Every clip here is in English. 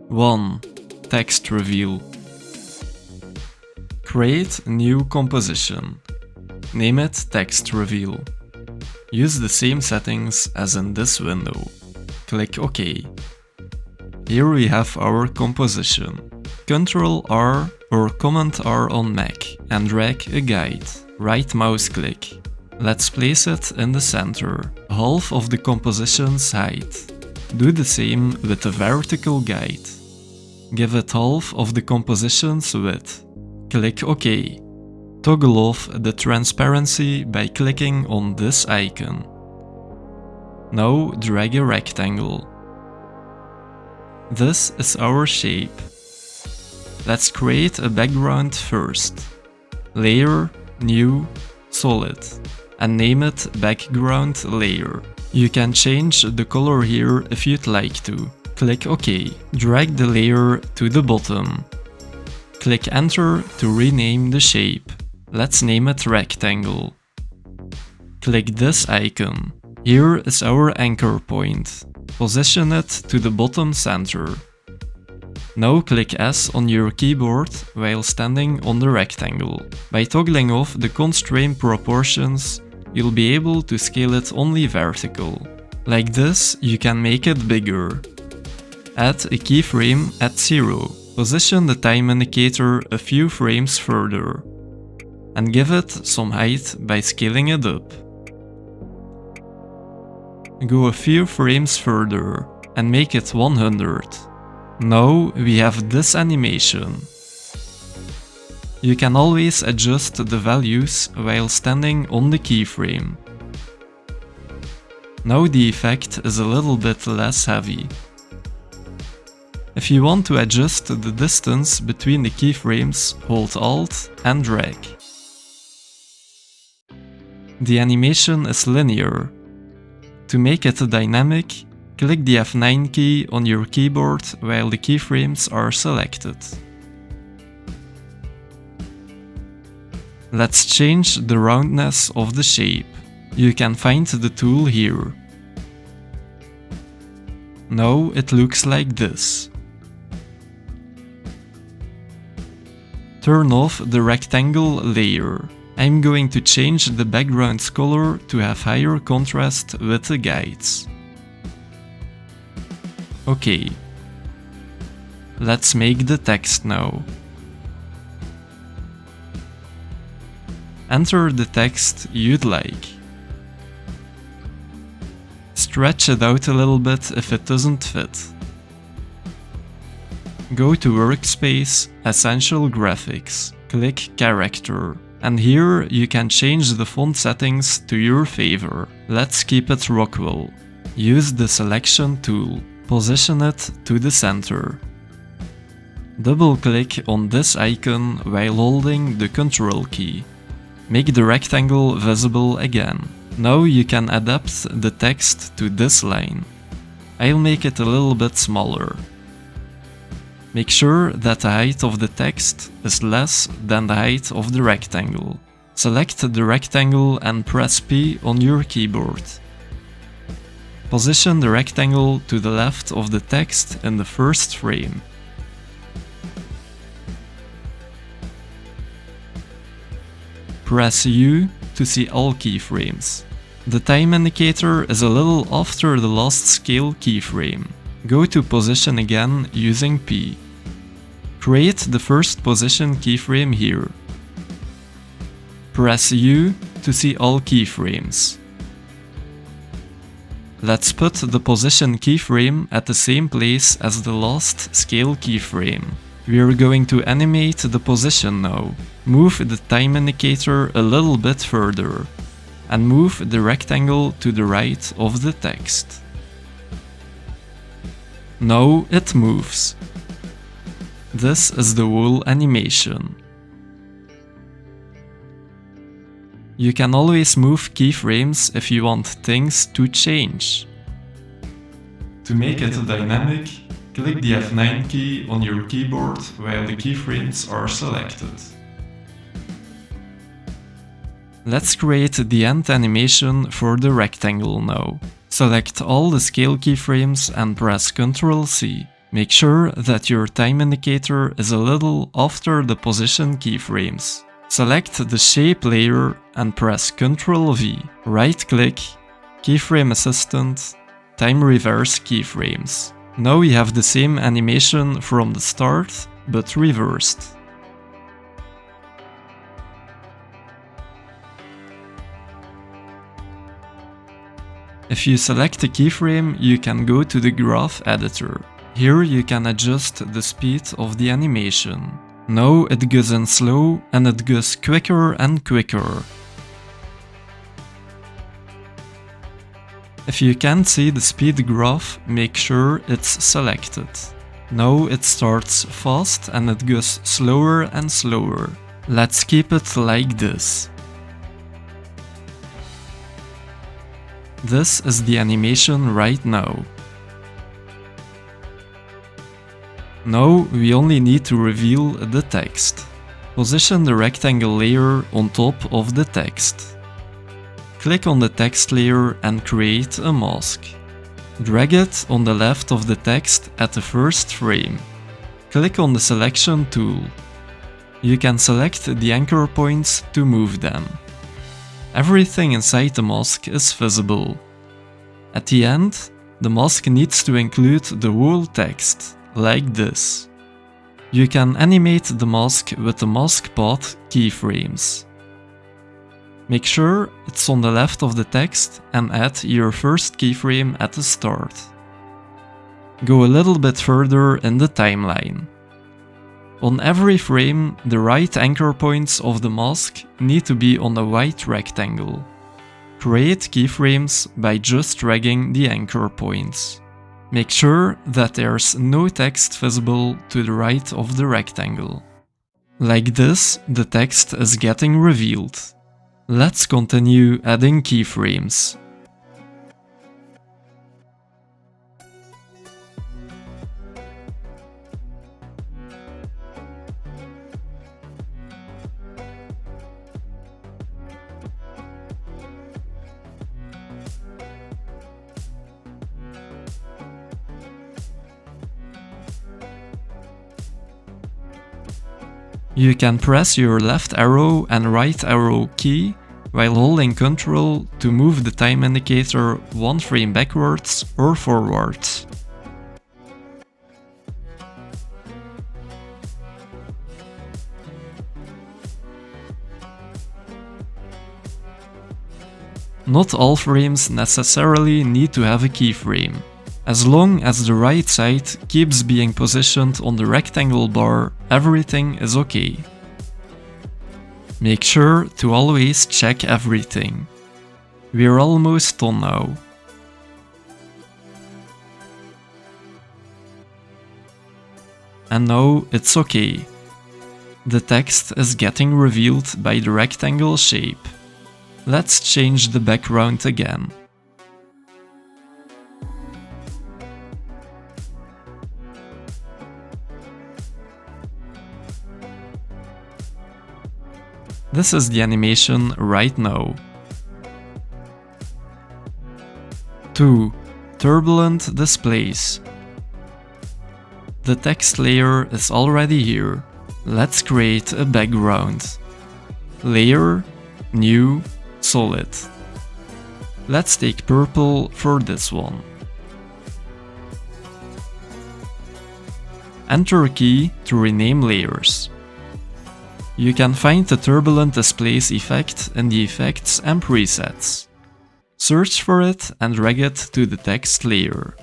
1. Text reveal. Create new composition. Name it text reveal. Use the same settings as in this window. Click OK. Here we have our composition. Ctrl-R or Command-R on Mac and drag a guide. Right mouse click. Let's place it in the center, half of the composition's height. Do the same with the vertical guide. Give it half of the composition's width. Click OK. Toggle off the transparency by clicking on this icon. Now drag a rectangle. This is our shape. Let's create a background first. Layer, New, Solid, and name it Background Layer. You can change the color here if you'd like to. Click OK. Drag the layer to the bottom. Click Enter to rename the shape. Let's name it Rectangle. Click this icon. Here is our anchor point. Position it to the bottom center. Now click S on your keyboard while standing on the rectangle. By toggling off the constraint proportions, you'll be able to scale it only vertical. Like this, you can make it bigger. Add a keyframe at 0. Position the time indicator a few frames further. And give it some height by scaling it up. Go a few frames further and make it 100. Now we have this animation. You can always adjust the values while standing on the keyframe. Now the effect is a little bit less heavy. If you want to adjust the distance between the keyframes, hold Alt and drag. The animation is linear. To make it dynamic, click the F9 key on your keyboard while the keyframes are selected. Let's change the roundness of the shape. You can find the tool here. Now it looks like this. Turn off the rectangle layer. I'm going to change the background's color to have higher contrast with the guides. OK. Let's make the text now. Enter the text you'd like. Stretch it out a little bit if it doesn't fit. Go to Workspace, Essential Graphics, click Character, and here you can change the font settings to your favor. Let's keep it Rockwell. Use the Selection tool. Position it to the center. Double-click on this icon while holding the Ctrl key. Make the rectangle visible again. Now you can adapt the text to this line. I'll make it a little bit smaller. Make sure that the height of the text is less than the height of the rectangle. Select the rectangle and press P on your keyboard. Position the rectangle to the left of the text in the first frame. Press U to see all keyframes. The time indicator is a little after the last scale keyframe. Go to Position again using P. Create the first position keyframe here. Press U to see all keyframes. Let's put the position keyframe at the same place as the last scale keyframe. We are going to animate the position now. Move the time indicator a little bit further and move the rectangle to the right of the text. Now it moves. This is the whole animation. You can always move keyframes if you want things to change. To make it dynamic, click the F9 key on your keyboard while the keyframes are selected. Let's create the end animation for the rectangle now. Select all the scale keyframes and press Ctrl-C. Make sure that your time indicator is a little after the position keyframes. Select the shape layer and press Ctrl V. Right-click, Keyframe Assistant, Time Reverse Keyframes. Now we have the same animation from the start, but reversed. If you select a keyframe, you can go to the graph editor. Here you can adjust the speed of the animation. Now it goes in slow and it goes quicker and quicker. If you can't see the speed graph, make sure it's selected. Now it starts fast and it goes slower and slower. Let's keep it like this. This is the animation right now. Now we only need to reveal the text. Position the rectangle layer on top of the text. Click on the text layer and create a mask. Drag it on the left of the text at the first frame. Click on the selection tool. You can select the anchor points to move them. Everything inside the mask is visible. At the end, the mask needs to include the whole text, like this. You can animate the mask with the mask path keyframes. Make sure it's on the left of the text and add your first keyframe at the start. Go a little bit further in the timeline. On every frame, the right anchor points of the mask need to be on a white rectangle. Create keyframes by just dragging the anchor points. Make sure that there's no text visible to the right of the rectangle. Like this, the text is getting revealed. Let's continue adding keyframes. You can press your left arrow and right arrow key while holding Ctrl to move the time indicator one frame backwards or forwards. Not all frames necessarily need to have a keyframe. As long as the right side keeps being positioned on the rectangle bar, everything is okay. Make sure to always check everything. We're almost done now. And now it's okay. The text is getting revealed by the rectangle shape. Let's change the background again. This is the animation right now. 2. Turbulent Displace. The text layer is already here. Let's create a background. Layer, New, Solid. Let's take purple for this one. Enter key to rename layers. You can find the Turbulent Displace effect in the Effects and Presets. Search for it and drag it to the text layer.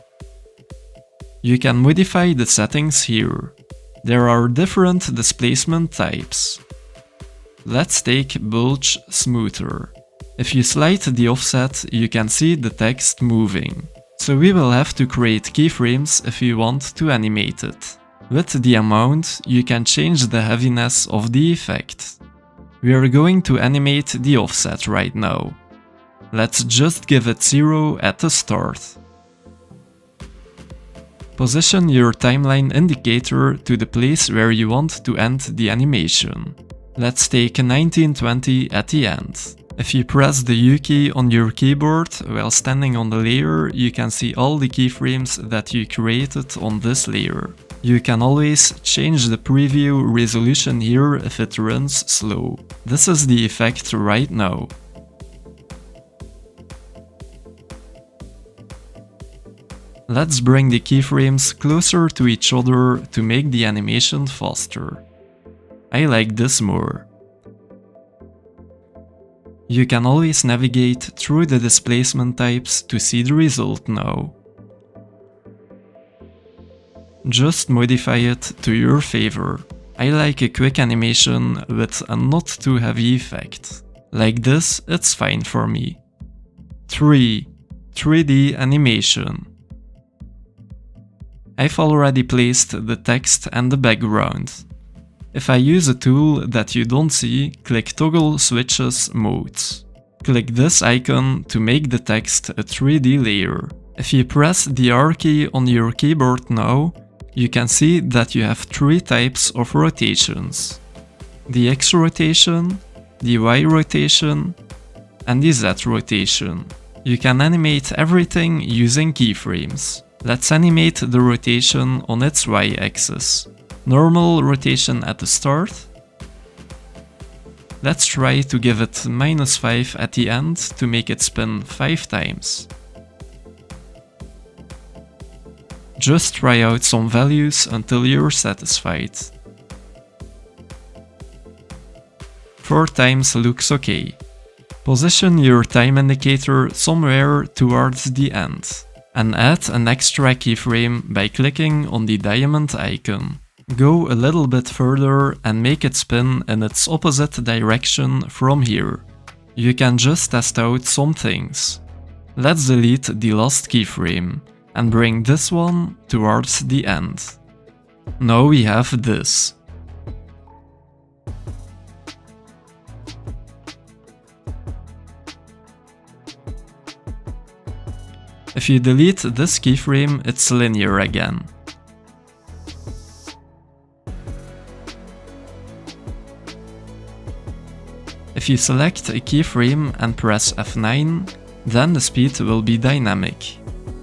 You can modify the settings here. There are different displacement types. Let's take Bulge Smoother. If you slide the offset, you can see the text moving. So we will have to create keyframes if you want to animate it. With the amount, you can change the heaviness of the effect. We are going to animate the offset right now. Let's just give it 0 at the start. Position your timeline indicator to the place where you want to end the animation. Let's take 1920 at the end. If you press the U key on your keyboard while standing on the layer, you can see all the keyframes that you created on this layer. You can always change the preview resolution here if it runs slow. This is the effect right now. Let's bring the keyframes closer to each other to make the animation faster. I like this more. You can always navigate through the displacement types to see the result now. Just modify it to your favor. I like a quick animation with a not too heavy effect. Like this, it's fine for me. 3. 3D animation. I've already placed the text and the background. If I use a tool that you don't see, click Toggle Switches Modes. Click this icon to make the text a 3D layer. If you press the R key on your keyboard now, you can see that you have 3 types of rotations. The X rotation, the Y rotation, and the Z rotation. You can animate everything using keyframes. Let's animate the rotation on its Y-axis. Normal rotation at the start. Let's try to give it -5 at the end to make it spin 5 times. Just try out some values until you're satisfied. 4 times looks okay. Position your time indicator somewhere towards the end, and add an extra keyframe by clicking on the diamond icon. Go a little bit further and make it spin in its opposite direction from here. You can just test out some things. Let's delete the last keyframe and bring this one towards the end. Now we have this. If you delete this keyframe, it's linear again. If you select a keyframe and press F9, then the speed will be dynamic.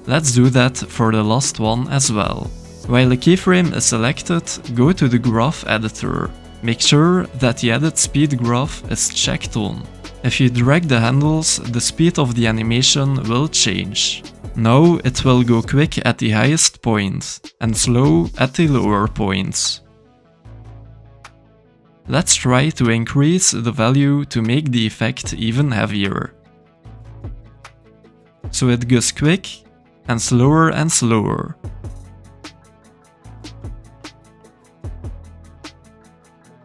Let's do that for the last one as well. While a keyframe is selected, go to the graph editor. Make sure that the edit speed graph is checked on. If you drag the handles, the speed of the animation will change. Now it will go quick at the highest point and slow at the lower points. Let's try to increase the value to make the effect even heavier. So it goes quick and slower.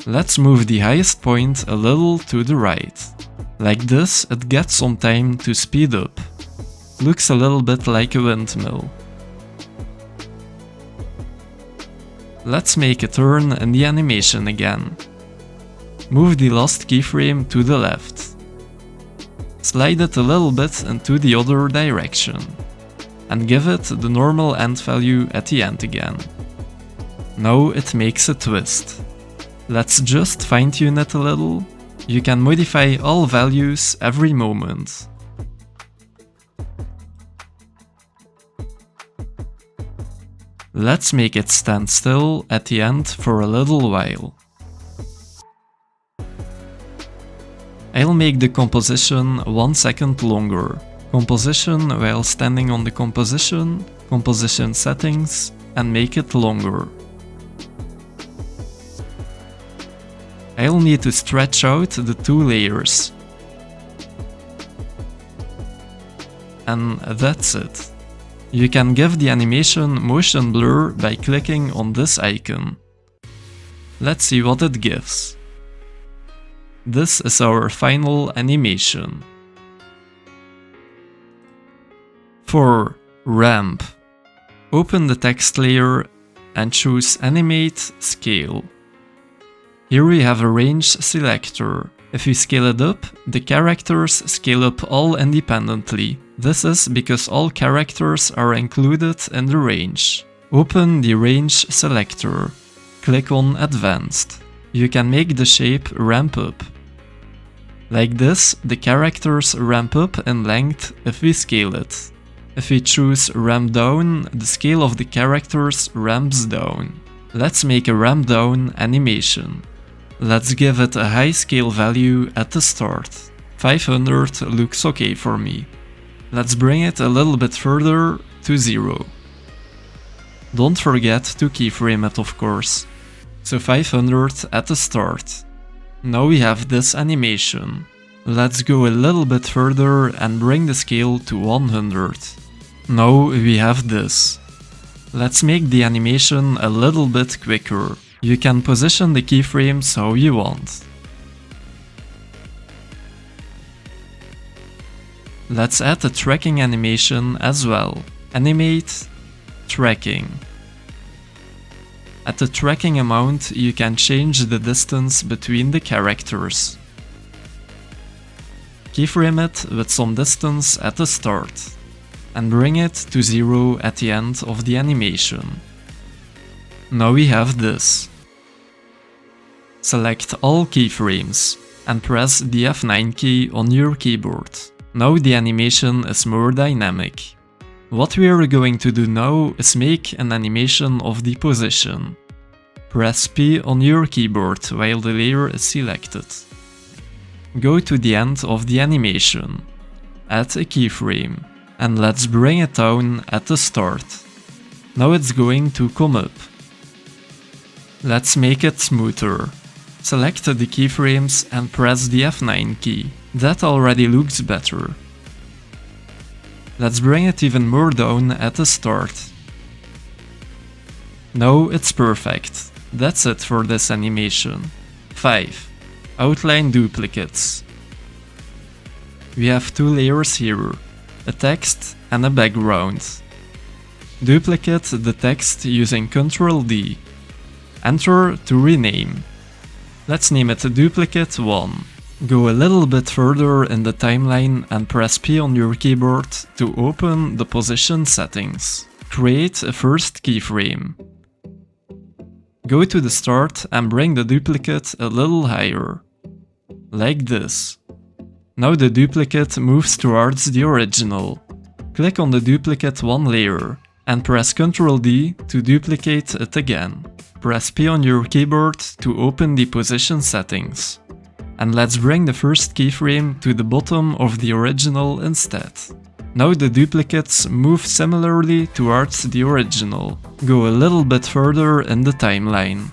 Let's move the highest point a little to the right. Like this, it gets some time to speed up. Looks a little bit like a windmill. Let's make a turn in the animation again. Move the last keyframe to the left. Slide it a little bit into the other direction. And give it the normal end value at the end again. Now it makes a twist. Let's just fine-tune it a little. You can modify all values every moment. Let's make it stand still at the end for a little while. I'll make the composition 1 second longer. Composition while standing on the composition, composition settings, and make it longer. I'll need to stretch out the 2 layers. And that's it. You can give the animation motion blur by clicking on this icon. Let's see what it gives. This is our final animation. 4. Ramp. Open the text layer and choose Animate Scale. Here we have a range selector. If you scale it up, the characters scale up all independently. This is because all characters are included in the range. Open the range selector. Click on Advanced. You can make the shape ramp up. Like this, the characters ramp up in length if we scale it. If we choose ramp down, the scale of the characters ramps down. Let's make a ramp down animation. Let's give it a high scale value at the start. 500 looks okay for me. Let's bring it a little bit further to 0. Don't forget to keyframe it, of course. So 500 at the start. Now we have this animation. Let's go a little bit further and bring the scale to 100. Now we have this. Let's make the animation a little bit quicker. You can position the keyframes how you want. Let's add a tracking animation as well. Animate, tracking. At the tracking amount, you can change the distance between the characters. Keyframe it with some distance at the start, and bring it to 0 at the end of the animation. Now we have this. Select all keyframes, and press the F9 key on your keyboard. Now the animation is more dynamic. What we are going to do now is make an animation of the position. Press P on your keyboard while the layer is selected. Go to the end of the animation. Add a keyframe, and let's bring it down at the start. Now it's going to come up. Let's make it smoother. Select the keyframes and press the F9 key. That already looks better. Let's bring it even more down at the start. Now it's perfect. That's it for this animation. 5. Outline duplicates. We have two layers here, a text and a background. Duplicate the text using Ctrl D. Enter to rename. Let's name it Duplicate 1. Go a little bit further in the timeline and press P on your keyboard to open the position settings. Create a first keyframe. Go to the start and bring the duplicate a little higher. Like this. Now the duplicate moves towards the original. Click on the duplicate 1 layer and press Ctrl D to duplicate it again. Press P on your keyboard to open the position settings. And let's bring the first keyframe to the bottom of the original instead. Now the duplicates move similarly towards the original. Go a little bit further in the timeline.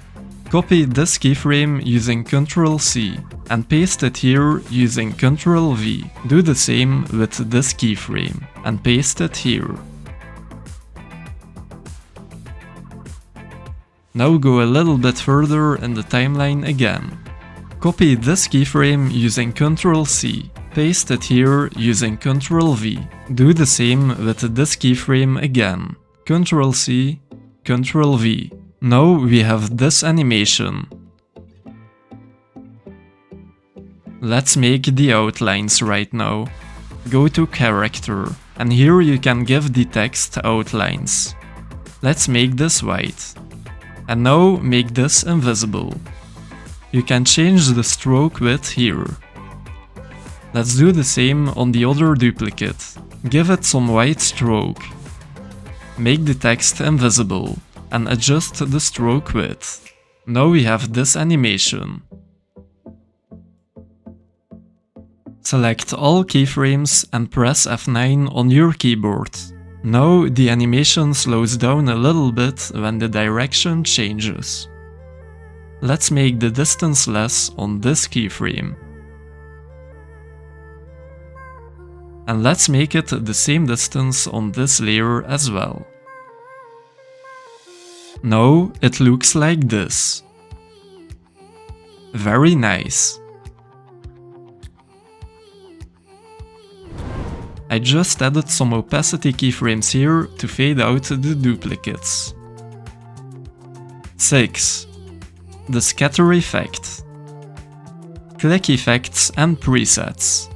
Copy this keyframe using Ctrl C and paste it here using Ctrl V. Do the same with this keyframe and paste it here. Now go a little bit further in the timeline again. Copy this keyframe using Ctrl C. Paste it here using Ctrl V. Do the same with this keyframe again. Ctrl C, Ctrl V. Now we have this animation. Let's make the outlines right now. Go to Character, and here you can give the text outlines. Let's make this white. And now make this invisible. You can change the stroke width here. Let's do the same on the other duplicate. Give it some white stroke. Make the text invisible and adjust the stroke width. Now we have this animation. Select all keyframes and press F9 on your keyboard. Now the animation slows down a little bit when the direction changes. Let's make the distance less on this keyframe. And let's make it the same distance on this layer as well. Now it looks like this. Very nice. I just added some opacity keyframes here to fade out the duplicates. 6. The scatter effect. Click Effects and Presets.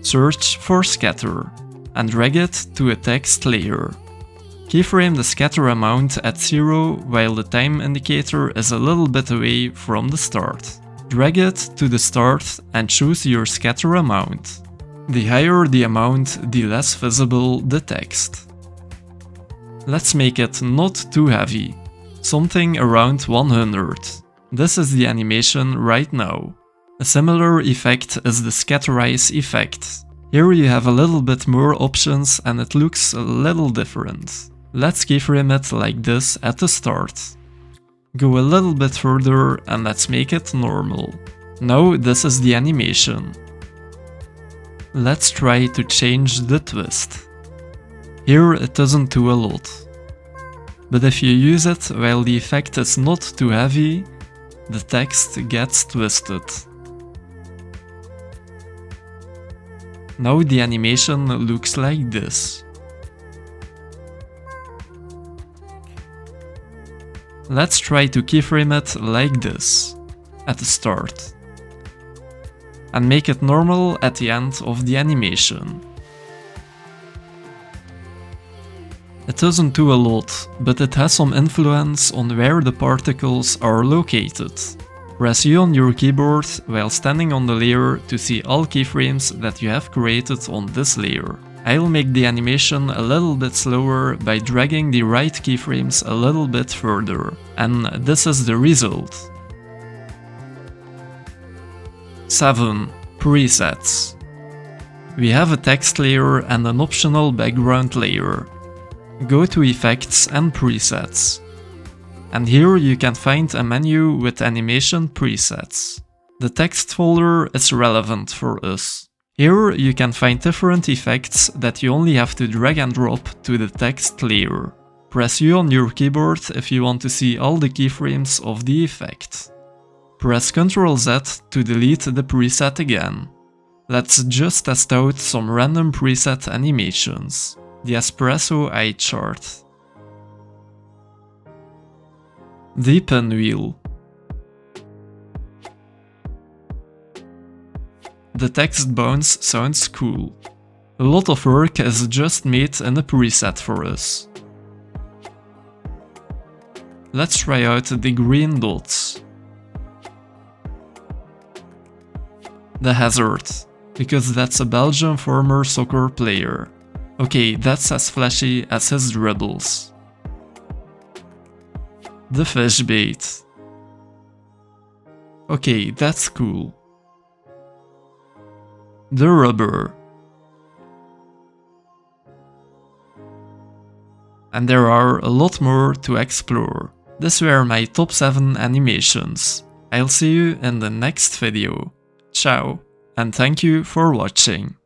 Search for Scatter and drag it to a text layer. Keyframe the scatter amount at 0 while the time indicator is a little bit away from the start. Drag it to the start and choose your scatter amount. The higher the amount, the less visible the text. Let's make it not too heavy, something around 100. This is the animation right now. A similar effect is the scatterize effect. Here you have a little bit more options and it looks a little different. Let's keyframe it like this at the start. Go a little bit further and let's make it normal. Now this is the animation. Let's try to change the twist. Here it doesn't do a lot. But if you use it while the effect is not too heavy, the text gets twisted. Now the animation looks like this. Let's try to keyframe it like this, at the start. And make it normal at the end of the animation. It doesn't do a lot, but it has some influence on where the particles are located. Press U on your keyboard while standing on the layer to see all keyframes that you have created on this layer. I'll make the animation a little bit slower by dragging the right keyframes a little bit further, and this is the result. 7. Presets. We have a text layer and an optional background layer. Go to Effects and Presets. And here you can find a menu with animation presets. The text folder is relevant for us. Here you can find different effects that you only have to drag and drop to the text layer. Press U on your keyboard if you want to see all the keyframes of the effect. Press Ctrl Z to delete the preset again. Let's just test out some random preset animations. The espresso eye chart. The pinwheel. The text bounce sounds cool. A lot of work is just made in a preset for us. Let's try out the green dots. The hazard, because that's a Belgian former soccer player. Okay, that's as flashy as his dribbles. The fish bait. Okay, that's cool. The rubber. And there are a lot more to explore. These were my top 7 animations. I'll see you in the next video. Ciao, and thank you for watching.